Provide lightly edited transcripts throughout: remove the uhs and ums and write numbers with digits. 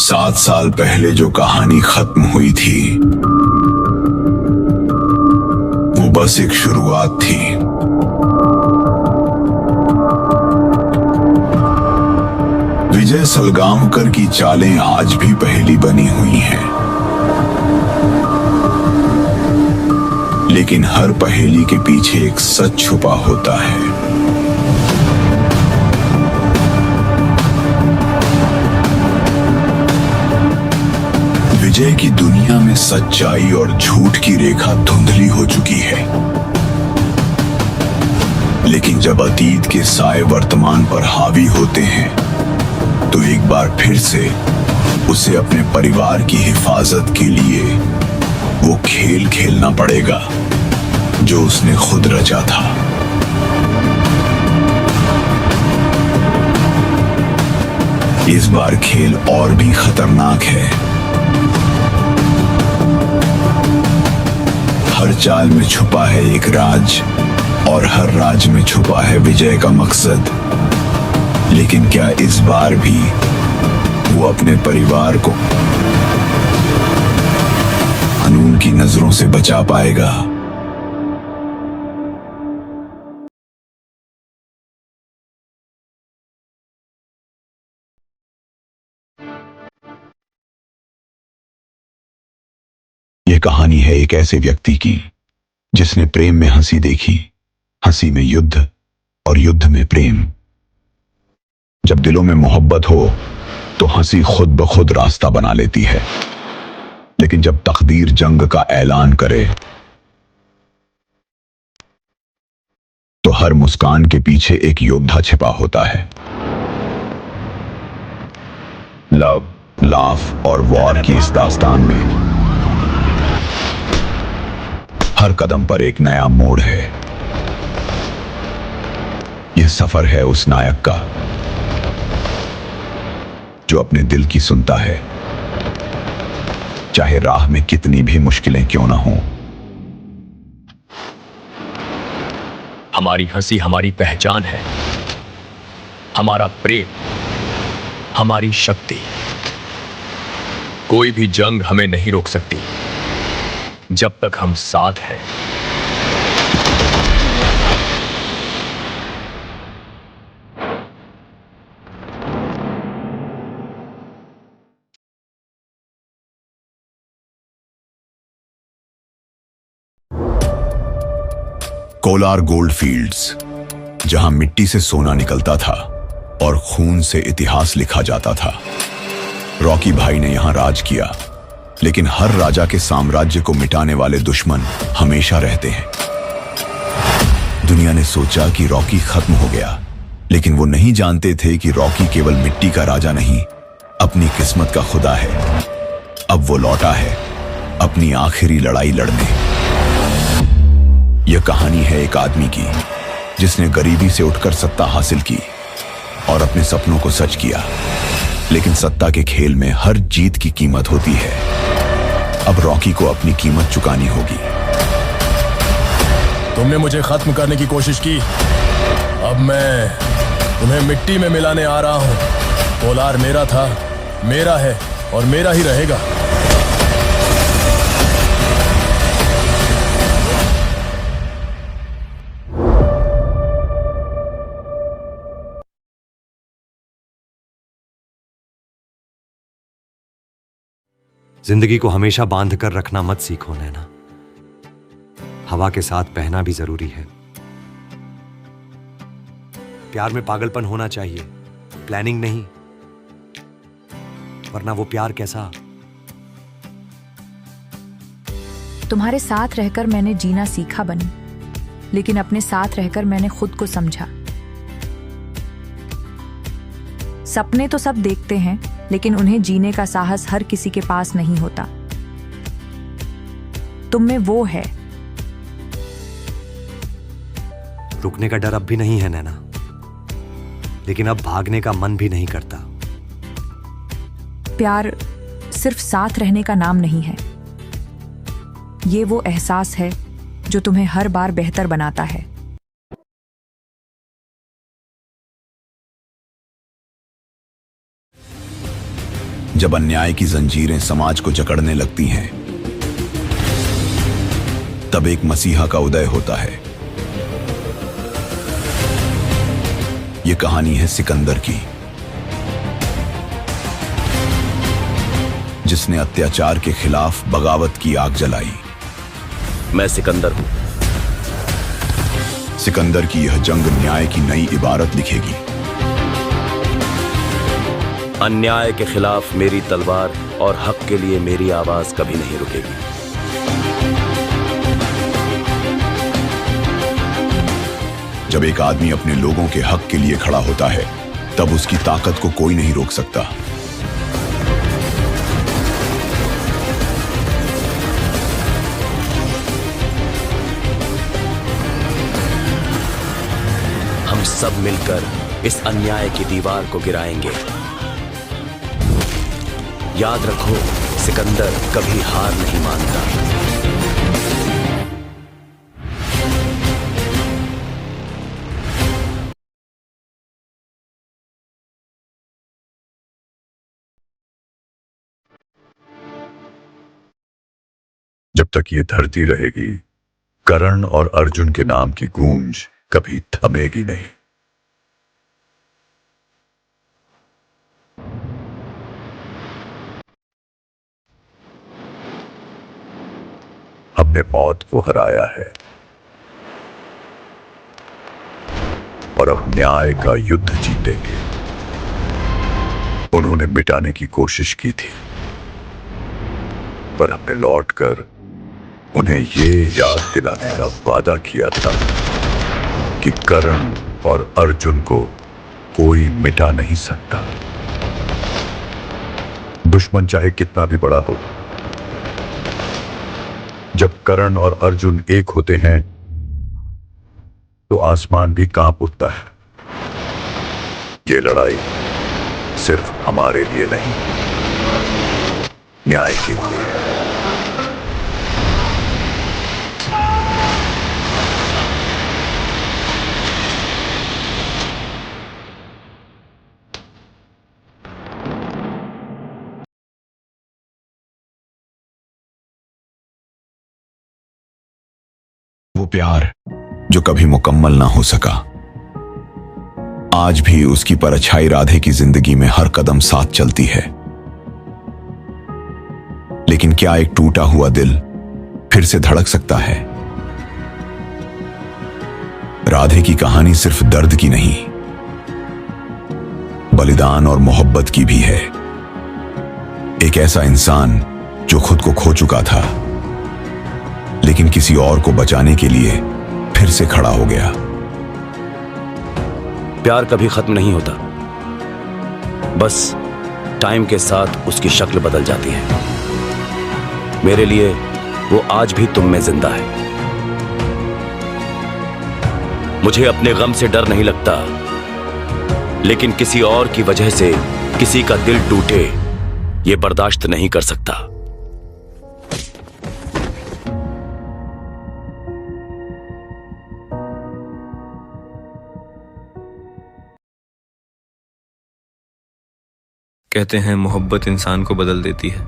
7 साल पहले जो कहानी खत्म हुई थी वो बस एक शुरुआत थी। विजय सलगांवकर की चालें आज भी पहेली बनी हुई हैं, लेकिन हर पहेली के पीछे एक सच छुपा होता है। विजय की दुनिया में सच्चाई और झूठ की रेखा धुंधली हो चुकी है, लेकिन जब अतीत के साए वर्तमान पर हावी होते हैं तो एक बार फिर से उसे अपने परिवार की हिफाजत के लिए वो खेल खेलना पड़ेगा जो उसने खुद रचा था। इस बार खेल और भी खतरनाक है। हर चाल में छुपा है एक राज और हर राज में छुपा है विजय का मकसद। लेकिन क्या इस बार भी वो अपने परिवार को कानून की नजरों से बचा पाएगा? यह कहानी है एक ऐसे व्यक्ति की जिसने प्रेम में हंसी देखी, हंसी में युद्ध और युद्ध में प्रेम। जब दिलों में मोहब्बत हो तो हंसी खुद ब खुद रास्ता बना लेती है, लेकिन जब तकदीर जंग का ऐलान करे तो हर मुस्कान के पीछे एक योद्धा छिपा होता है। लव, लाफ और वॉर की इस दास्तान में हर कदम पर एक नया मोड़ है। यह सफर है उस नायक का जो अपने दिल की सुनता है, चाहे राह में कितनी भी मुश्किलें क्यों ना हों। हमारी हंसी हमारी पहचान है, हमारा प्रेम हमारी शक्ति। कोई भी जंग हमें नहीं रोक सकती जब तक हम साथ हैं। कोलार गोल्ड फील्ड्स, जहां मिट्टी से सोना निकलता था और खून से इतिहास लिखा जाता था। रॉकी भाई ने यहां राज किया, लेकिन हर राजा के साम्राज्य को मिटाने वाले दुश्मन हमेशा रहते हैं। दुनिया ने सोचा कि रॉकी खत्म हो गया, लेकिन वो नहीं जानते थे कि रॉकी केवल मिट्टी का राजा नहीं, अपनी किस्मत का खुदा है। अब वो लौटा है अपनी आखिरी लड़ाई लड़ने। यह कहानी है एक आदमी की जिसने गरीबी से उठकर सत्ता हासिल की और अपने सपनों को सच किया, लेकिन सत्ता के खेल में हर जीत की कीमत होती है। अब रॉकी को अपनी कीमत चुकानी होगी। तुमने मुझे खत्म करने की कोशिश की, अब मैं तुम्हें मिट्टी में मिलाने आ रहा हूं। कोलार मेरा था, मेरा है और मेरा ही रहेगा। जिंदगी को हमेशा बांध कर रखना मत सीखो नैना, हवा के साथ बहना भी जरूरी है। प्यार में पागलपन होना चाहिए, प्लानिंग नहीं, वरना वो प्यार कैसा। तुम्हारे साथ रहकर मैंने जीना सीखा बनी, लेकिन अपने साथ रहकर मैंने खुद को समझा। सपने तो सब देखते हैं, लेकिन उन्हें जीने का साहस हर किसी के पास नहीं होता। तुम में वो है। रुकने का डर अब भी नहीं है नैना, लेकिन अब भागने का मन भी नहीं करता। प्यार सिर्फ साथ रहने का नाम नहीं है, ये वो एहसास है जो तुम्हें हर बार बेहतर बनाता है। जब अन्याय की जंजीरें समाज को जकड़ने लगती हैं, तब एक मसीहा का उदय होता है। यह कहानी है सिकंदर की, जिसने अत्याचार के खिलाफ बगावत की आग जलाई। मैं सिकंदर हूं। सिकंदर की यह जंग न्याय की नई इबारत लिखेगी। अन्याय के खिलाफ मेरी तलवार और हक के लिए मेरी आवाज कभी नहीं रुकेगी। जब एक आदमी अपने लोगों के हक के लिए खड़ा होता है, तब उसकी ताकत को कोई नहीं रोक सकता। हम सब मिलकर इस अन्याय की दीवार को गिराएंगे। याद रखो, सिकंदर कभी हार नहीं मानता। जब तक ये धरती रहेगी, कर्ण और अर्जुन के नाम की गूंज कभी थमेगी नहीं। हमने मौत को हराया है और अब न्याय का युद्ध जीतेंगे। उन्होंने मिटाने की कोशिश की थी, पर हमने लौटकर उन्हें ये याद दिलाने का वादा किया था कि कर्ण और अर्जुन को कोई मिटा नहीं सकता। दुश्मन चाहे कितना भी बड़ा हो, जब कर्ण और अर्जुन एक होते हैं तो आसमान भी कांप उठता है। ये लड़ाई सिर्फ हमारे लिए नहीं, न्याय के लिए। वो प्यार जो कभी मुकम्मल ना हो सका, आज भी उसकी परछाई राधे की जिंदगी में हर कदम साथ चलती है। लेकिन क्या एक टूटा हुआ दिल फिर से धड़क सकता है? राधे की कहानी सिर्फ दर्द की नहीं, बलिदान और मोहब्बत की भी है। एक ऐसा इंसान जो खुद को खो चुका था, लेकिन किसी और को बचाने के लिए फिर से खड़ा हो गया। प्यार कभी खत्म नहीं होता, बस टाइम के साथ उसकी शक्ल बदल जाती है। मेरे लिए वो आज भी तुम में जिंदा है। मुझे अपने गम से डर नहीं लगता, लेकिन किसी और की वजह से किसी का दिल टूटे, ये बर्दाश्त नहीं कर सकता। कहते हैं मोहब्बत इंसान को बदल देती है,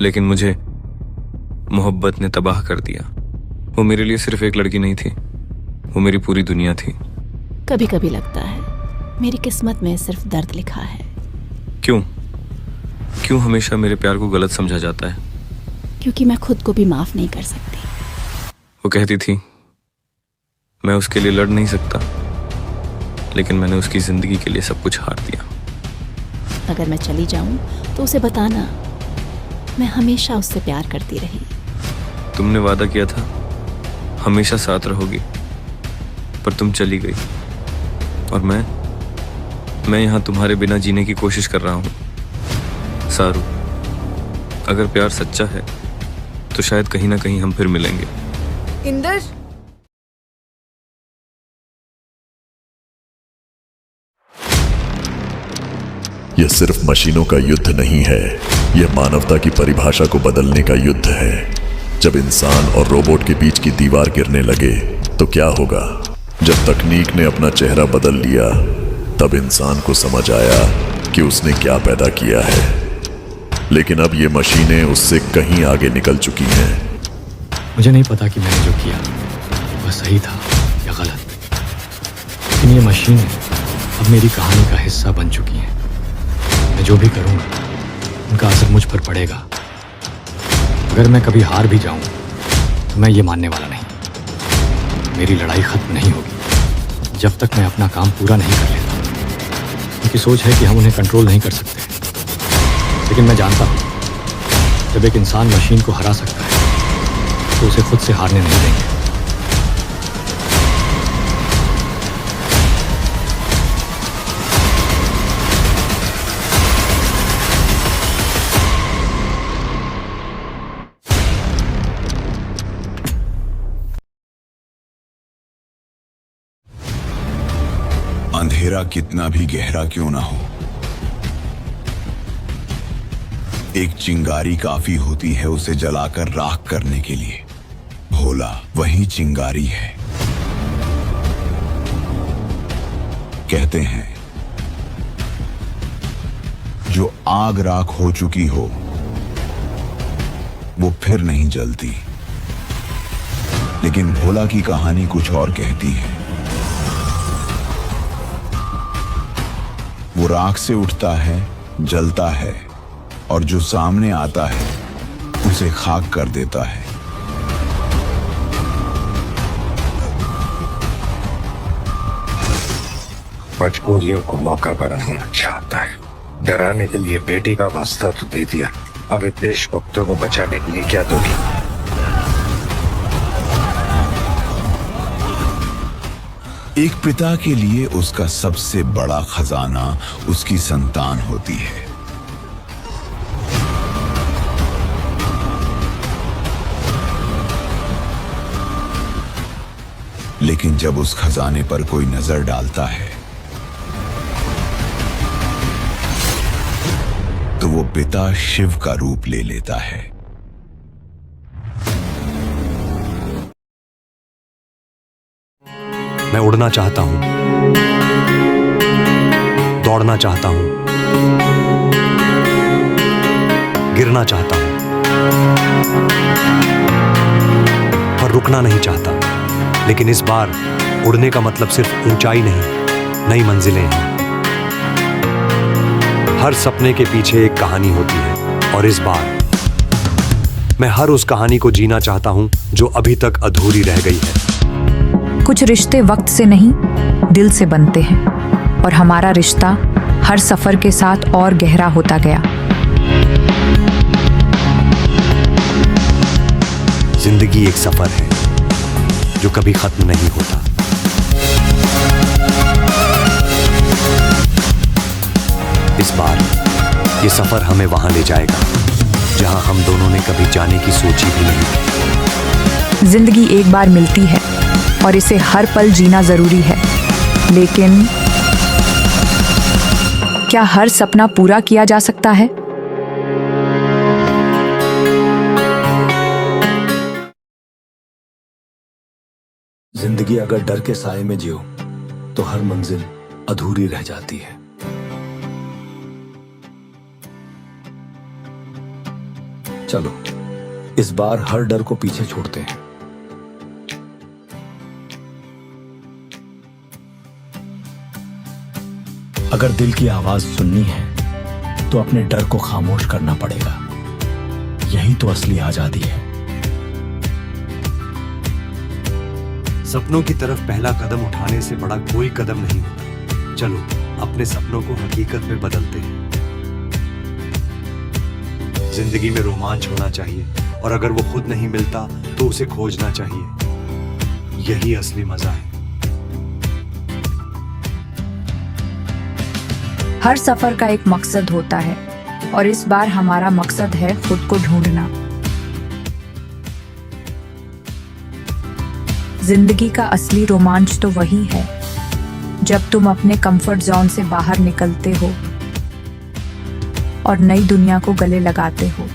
लेकिन मुझे मोहब्बत ने तबाह कर दिया। वो मेरे लिए सिर्फ एक लड़की नहीं थी, वो मेरी पूरी दुनिया थी। कभी कभी लगता है मेरी किस्मत में सिर्फ दर्द लिखा है। क्यों हमेशा मेरे प्यार को गलत समझा जाता है? क्योंकि मैं खुद को भी माफ नहीं कर सकती। वो कहती थी मैं उसके लिए लड़ नहीं सकता, लेकिन मैंने उसकी जिंदगी के लिए सब कुछ हार दिया। अगर मैं चली जाऊं तो उसे बताना, मैं हमेशा उससे प्यार करती रही। तुमने वादा किया था हमेशा साथ रहोगी, पर तुम चली गई और मैं यहां तुम्हारे बिना जीने की कोशिश कर रहा हूं। सारू, अगर प्यार सच्चा है तो शायद कहीं ना कहीं हम फिर मिलेंगे। इंदर, यह सिर्फ मशीनों का युद्ध नहीं है, यह मानवता की परिभाषा को बदलने का युद्ध है। जब इंसान और रोबोट के बीच की दीवार गिरने लगे तो क्या होगा? जब तकनीक ने अपना चेहरा बदल लिया, तब इंसान को समझ आया कि उसने क्या पैदा किया है, लेकिन अब ये मशीनें उससे कहीं आगे निकल चुकी हैं। मुझे नहीं पता कि मैंने जो किया वह सही था या गलत, लेकिन ये मशीनें अब मेरी कहानी का हिस्सा बन चुकी हैं। मैं जो भी करूँगा उनका असर मुझ पर पड़ेगा। अगर मैं कभी हार भी जाऊं तो मैं ये मानने वाला नहीं। मेरी लड़ाई खत्म नहीं होगी जब तक मैं अपना काम पूरा नहीं कर लेता। उनकी सोच है कि हम उन्हें कंट्रोल नहीं कर सकते, लेकिन मैं जानता हूं जब एक इंसान मशीन को हरा सकता है तो उसे खुद से हारने नहीं देंगे। अंधेरा कितना भी गहरा क्यों ना हो, एक चिंगारी काफी होती है उसे जलाकर राख करने के लिए। भोला वही चिंगारी है। कहते हैं जो आग राख हो चुकी हो वो फिर नहीं जलती, लेकिन भोला की कहानी कुछ और कहती है। वो राख से उठता है, जलता है और जो सामने आता है उसे खाक कर देता है। मजबूरियों को मौका बनाना चाहता है। डराने के लिए बेटी का वास्ता तो दे दिया, अब इस देशभक्तों को बचाने के लिए क्या दोगी? एक पिता के लिए उसका सबसे बड़ा खजाना उसकी संतान होती है। लेकिन जब उस खजाने पर कोई नजर डालता है तो वो पिता शिव का रूप ले लेता है। मैं उड़ना चाहता हूं, दौड़ना चाहता हूं, गिरना चाहता हूं, पर रुकना नहीं चाहता। लेकिन इस बार उड़ने का मतलब सिर्फ ऊंचाई नहीं, नई मंजिलें हैं। हर सपने के पीछे एक कहानी होती है और इस बार मैं हर उस कहानी को जीना चाहता हूं जो अभी तक अधूरी रह गई है। कुछ रिश्ते वक्त से नहीं, दिल से बनते हैं और हमारा रिश्ता हर सफर के साथ और गहरा होता गया। जिंदगी एक सफर है जो कभी खत्म नहीं होता। इस बार ये सफर हमें वहां ले जाएगा जहां हम दोनों ने कभी जाने की सोची भी नहीं। जिंदगी एक बार मिलती है और इसे हर पल जीना जरूरी है, लेकिन क्या हर सपना पूरा किया जा सकता है? जिंदगी अगर डर के साए में जियो तो हर मंजिल अधूरी रह जाती है। चलो इस बार हर डर को पीछे छोड़ते हैं। अगर दिल की आवाज सुननी है तो अपने डर को खामोश करना पड़ेगा। यही तो असली आजादी है। सपनों की तरफ पहला कदम उठाने से बड़ा कोई कदम नहीं होता। चलो अपने सपनों को हकीकत में बदलते हैं। जिंदगी में रोमांच होना चाहिए और अगर वो खुद नहीं मिलता तो उसे खोजना चाहिए। यही असली मजा है। हर सफर का एक मकसद होता है और इस बार हमारा मकसद है खुद को ढूंढना। जिंदगी का असली रोमांच तो वही है जब तुम अपने कंफर्ट जोन से बाहर निकलते हो और नई दुनिया को गले लगाते हो।